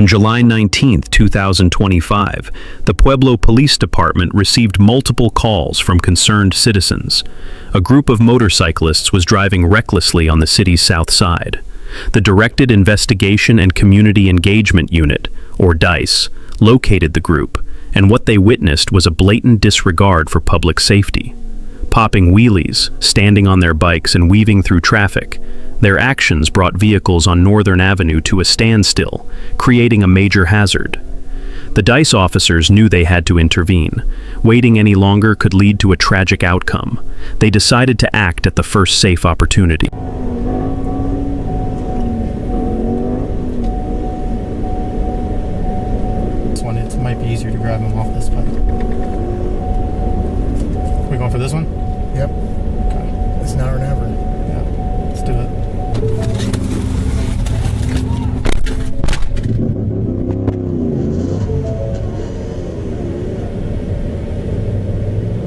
On July 19, 2025, the Pueblo Police Department received multiple calls from concerned citizens. A group of motorcyclists was driving recklessly on the city's south side. The Directed Investigation and Community Engagement Unit, or DICE, located the group, and what they witnessed was a blatant disregard for public safety. Popping wheelies, standing on their bikes and weaving through traffic, their actions brought vehicles on Northern Avenue to a standstill, creating a major hazard. The DICE officers knew they had to intervene. Waiting any longer could lead to a tragic outcome. They decided to act at the first safe opportunity. This one, it might be easier to grab him off this bike. We going for this one? Yep. Okay. It's now or never. Yeah. Let's do it.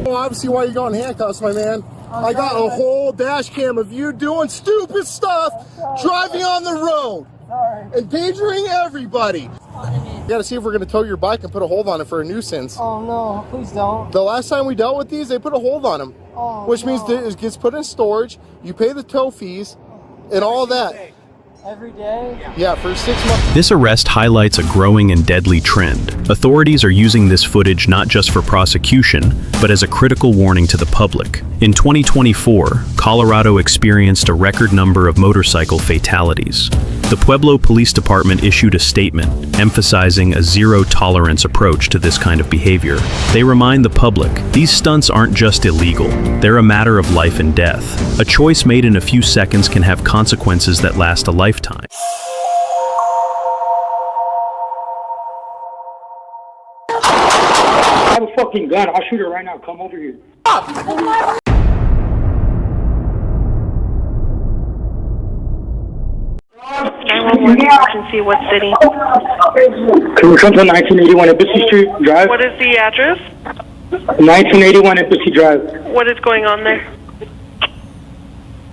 Well, obviously why you got in handcuffs, my man. I got a whole dash cam of you doing stupid stuff, driving on the road, endangering everybody. You gotta see if we're gonna tow your bike and put a hold on it for a nuisance. Oh no, please don't. The last time we dealt with these, they put a hold on them, which means that it gets put in storage, you pay the tow fees, and all that. Every day? Yeah, for 6 months. This arrest highlights a growing and deadly trend. Authorities are using this footage not just for prosecution, but as a critical warning to the public. In 2024, Colorado experienced a record number of motorcycle fatalities. The Pueblo Police Department issued a statement emphasizing a zero-tolerance approach to this kind of behavior. They remind the public, these stunts aren't just illegal, they're a matter of life and death. A choice made in a few seconds can have consequences that last a lifetime. I have a fucking gun. I'll shoot her right now. Come over here. 911 emergency, what city? Can we come to 1981 Embassy Street Drive? What is the address? 1981 Embassy Drive. What is going on there?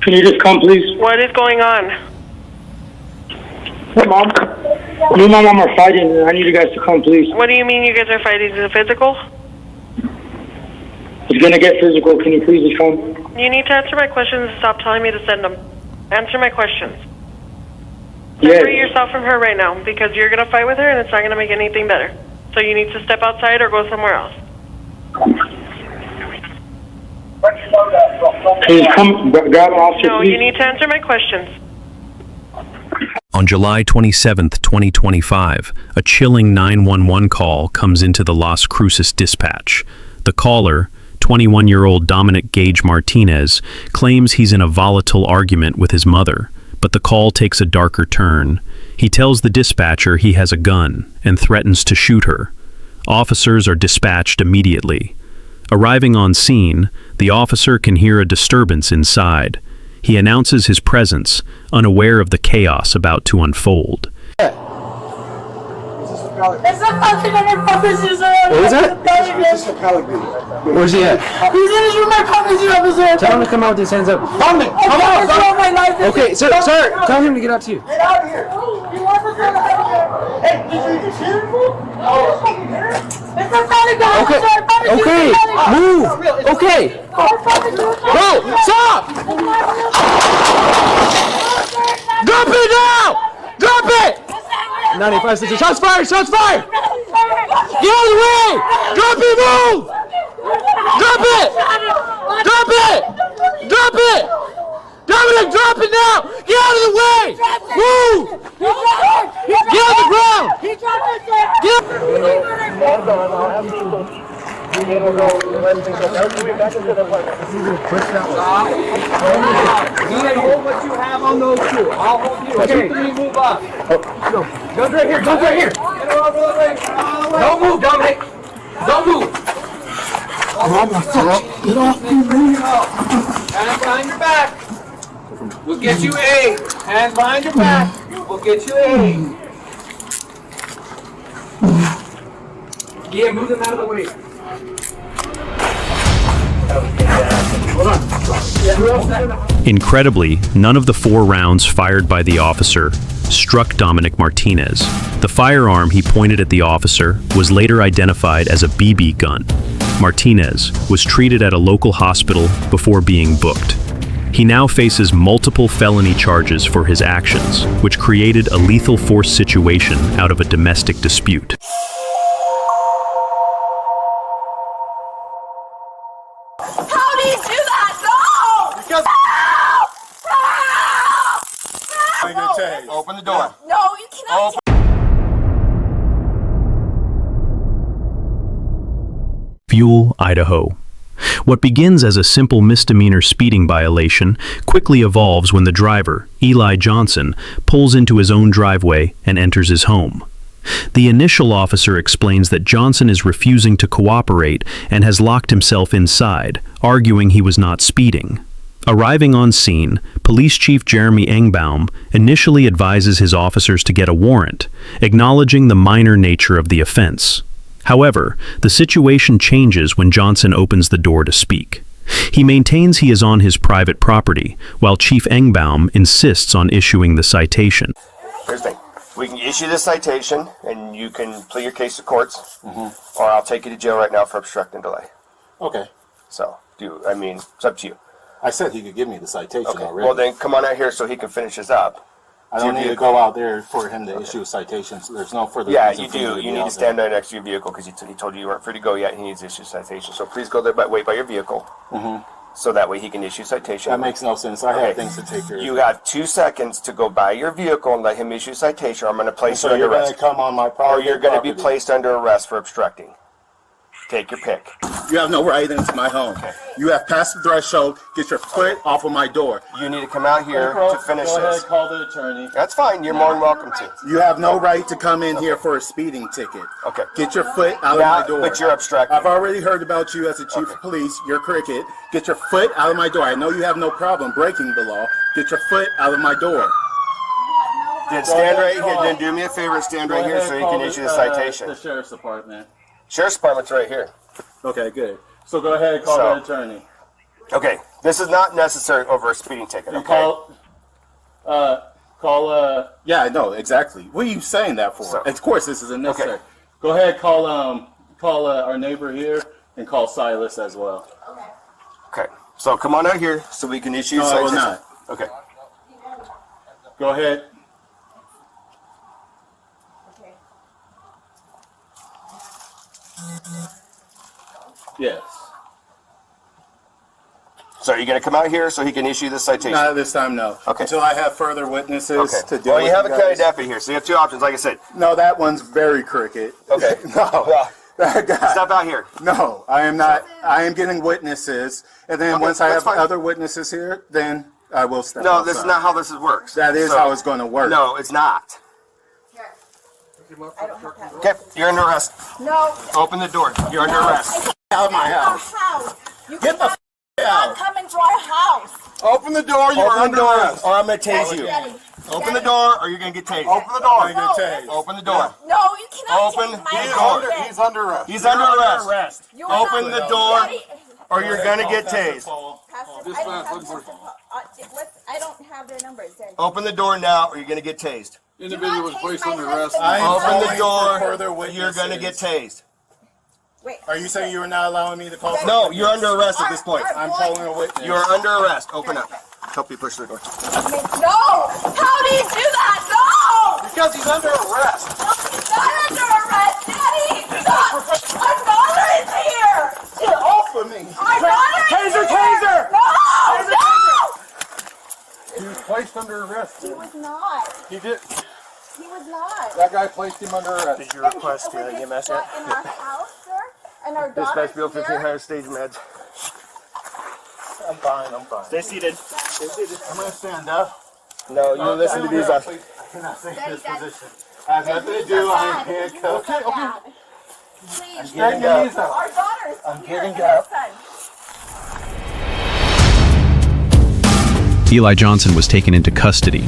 Can you just come, please? What is going on? Hey, Mom. Me and my mom are fighting, and I need you guys to come, please. What do you mean you guys are fighting? Is it physical? It's gonna get physical. Can you please just come? You need to answer my questions and stop telling me to send them. Answer my questions. Yes. Separate yourself from her right now, because you're going to fight with her and it's not going to make anything better. So you need to step outside or go somewhere else. Can you come grab an officer, No, please? you need to answer my questions. On July 27, 2025, a chilling 911 call comes into the Las Cruces dispatch. The caller, 21-year-old Dominic Gage Martinez, claims he's in a volatile argument with his mother, but the call takes a darker turn. He tells the dispatcher he has a gun and threatens to shoot her. Officers are dispatched immediately. Arriving on scene, the officer can hear a disturbance inside. He announces his presence, unaware of the chaos about to unfold. It's a fucking officer! What was that? Where's he at? He's in his room, my officer, officer! Tell him to come out with his hands up. Dominic, come on! My life. Okay, sir, tell him to get out to you. Get out of here! He wants us to help. Hey, did you hear him? It's a fucking guy, Okay, officer! I promise you, okay, it's a fucking guy. move. Okay, Bro, stop! Drop it now! Drop it! 95 60. Shots fired! Shots fired! Get out of the way! Drop it! Move! Drop it! Drop it! Drop it! Dominic, drop it now! Get out of the way! Move! Get on the ground! Hold what you have on those two. I'll hold you. Okay. Move up. Guns right here. Guns right here. Don't move, Dominic. Don't move. Get off me, man. Hands behind your back. We'll get you A. Hands behind your back. We'll get you A. Yeah, move them out of the way. Incredibly, none of the 4 rounds fired by the officer struck Dominic Martinez. The firearm he pointed at the officer was later identified as a BB gun. Martinez was treated at a local hospital before being booked. He now faces multiple felony charges for his actions, which created a lethal force situation out of a domestic dispute. How do you do that? No! Because Help! Open the door. No, you cannot. Buhl, Idaho. What begins as a simple misdemeanor speeding violation quickly evolves when the driver, Eli Johnson, pulls into his own driveway and enters his home. The initial officer explains that Johnson is refusing to cooperate and has locked himself inside, arguing he was not speeding. Arriving on scene, Police Chief Jeremy Engbaum initially advises his officers to get a warrant, acknowledging the minor nature of the offense. However, the situation changes when Johnson opens the door to speak. He maintains he is on his private property, while Chief Engbaum insists on issuing the citation. Here's the thing. We can issue this citation, and you can plead your case to courts, or I'll take you to jail right now for obstruct and delay. Okay. So, it's up to you. I said he could give me the citation Okay. already. Well, then come on out here so he can finish this up. I don't need to go out there for him to issue citations. There's no further Yeah, reason you for me do. to You be need out to stand right next to your vehicle because he told you weren't free to go yet. He needs to issue citation. So please go there, but wait by your vehicle, so that way he can issue citation. That makes no sense. I have things to take care of. You have 2 seconds to go by your vehicle and let him issue citation. Or I'm going to place you So under you're going arrest. to come on my Or property. you're going to be placed under arrest for obstructing. Take your pick. You have no right into my home. You have passed the threshold. Get your foot off of my door. You need to come out here to finish Go ahead, this. call the attorney. That's fine. You're more than welcome to. You have no right to come in here for a speeding ticket. Okay. Get your foot out Yeah, of my door. but you're obstructing. I've already heard about you as a chief of police. You're cricket. Get your foot out of my door. I know you have no problem breaking the law. Get your foot out of my door. Then stand right here. Then do me a favor and stand right here so you can issue the citation. The sheriff's department. Sheriff's department's right here. Okay, good. So go ahead and call the attorney. Okay. This is not necessary over a speeding ticket. You Okay. Yeah, I know exactly. What are you saying that for? So- Of course, this isn't necessary. Okay. Go ahead, call our neighbor here and call Silas as well. Okay. So come on out here so we can issue No, I will citation. not. Okay. Go ahead. Yes. So you're going to come out here so he can issue the citation. Not this time, no. Okay. Until I have further witnesses Okay. to deal Well, you with have a guys. county deputy here, so you have 2 options. Like I said. No, that one's very cricket. Okay. No. Well, That guy. step out here. No, I am not. I am getting witnesses, and then Okay, once I that's have fine. other witnesses here, then I will step No, outside. this is not how this works. That is So- how it's going to work. No, it's not. Okay, you're under arrest. No. Open the door. You're under arrest. Out of my Our house. house. You Get the cannot out. come into our house. Open the door. You're Open under the door, arrest. or I'm going to tase you. Daddy. Open the door, or you're going to get tased. Open the door. No. You're tased. Open the door. No, you cannot Open take my the house. door. He's under arrest. He's under arrest. You are Open not- the door, Daddy, or you're going to get tased. Pastor, I don't have I don't have their numbers. Open the door now, or you're going to get tased. Individual was placed under arrest. I am Open the calling door, for further you're witnesses. going to get tased. Wait. Are you saying you are not allowing me to call? No, you're under arrest at this point. I'm calling a witness. You're under arrest. Open up. Help you push the door. No! How do you do that? No! Because he's under arrest. He's not under arrest, Daddy! Stop! Our daughter is here! Get off of me. Our daughter is Taser, here! taser! No! No! He was placed under arrest. He was not. He did. He was not. That guy placed him under arrest. Did you request And we EMS just yet? got in our house, sir, and our daughter's Dispatch Bill here. 1500 stage meds. I'm fine. I'm fine. Stay seated. I'm going to stand up. No, you listen to these. I cannot stay in this position. I have nothing to do. I am handcuffed. Okay. Please. Getting up. Our daughter's I'm here. getting and our up. son. Eli Johnson was taken into custody.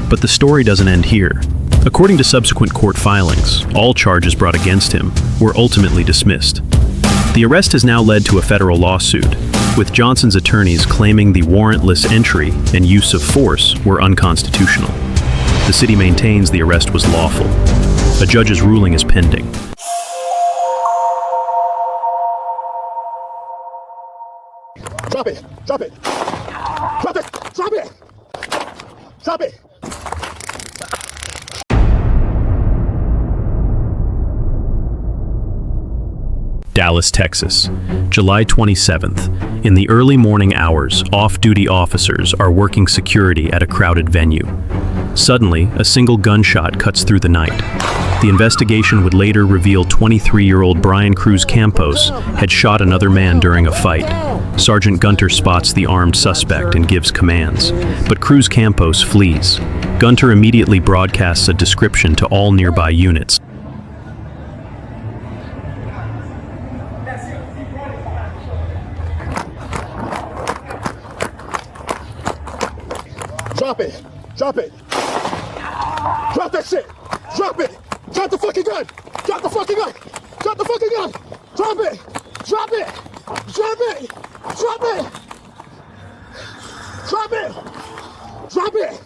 But the story doesn't end here. According to subsequent court filings, all charges brought against him were ultimately dismissed. The arrest has now led to a federal lawsuit, with Johnson's attorneys claiming the warrantless entry and use of force were unconstitutional. The city maintains the arrest was lawful. A judge's ruling is pending. Drop it! Drop it! Drop it! Drop it! Drop it! Dallas, Texas, July 27th. In the early morning hours, off-duty officers are working security at a crowded venue. Suddenly, a single gunshot cuts through the night. The investigation would later reveal 23-year-old Brian Cruz Campos had shot another man during a fight. Sergeant Gunter spots the armed suspect and gives commands, but Cruz Campos flees. Gunter immediately broadcasts a description to all nearby units. Drop it! Drop it! Drop that shit! Drop it! Drop the fucking gun! Drop the fucking gun! Drop the fucking gun! Drop it! Drop it! Drop it! Drop it! Drop it! Drop it!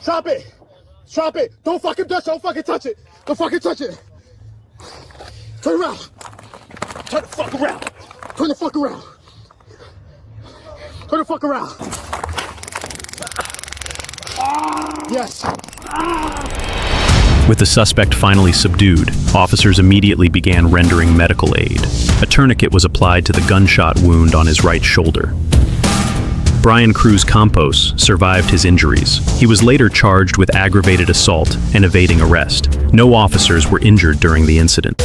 Drop it! Drop it! Don't fucking touch it! Don't fucking touch it! Don't fucking touch it! Turn around! Turn the fuck around! Turn the fuck around! Turn the fuck around! Yes. With the suspect finally subdued, officers immediately began rendering medical aid. A tourniquet was applied to the gunshot wound on his right shoulder. Brian Cruz Campos survived his injuries. He was later charged with aggravated assault and evading arrest. No officers were injured during the incident.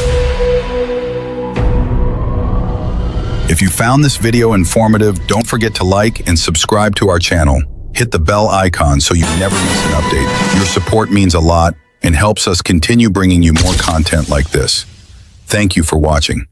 If you found this video informative, don't forget to like and subscribe to our channel. Hit the bell icon so you never miss an update. Your support means a lot and helps us continue bringing you more content like this. Thank you for watching.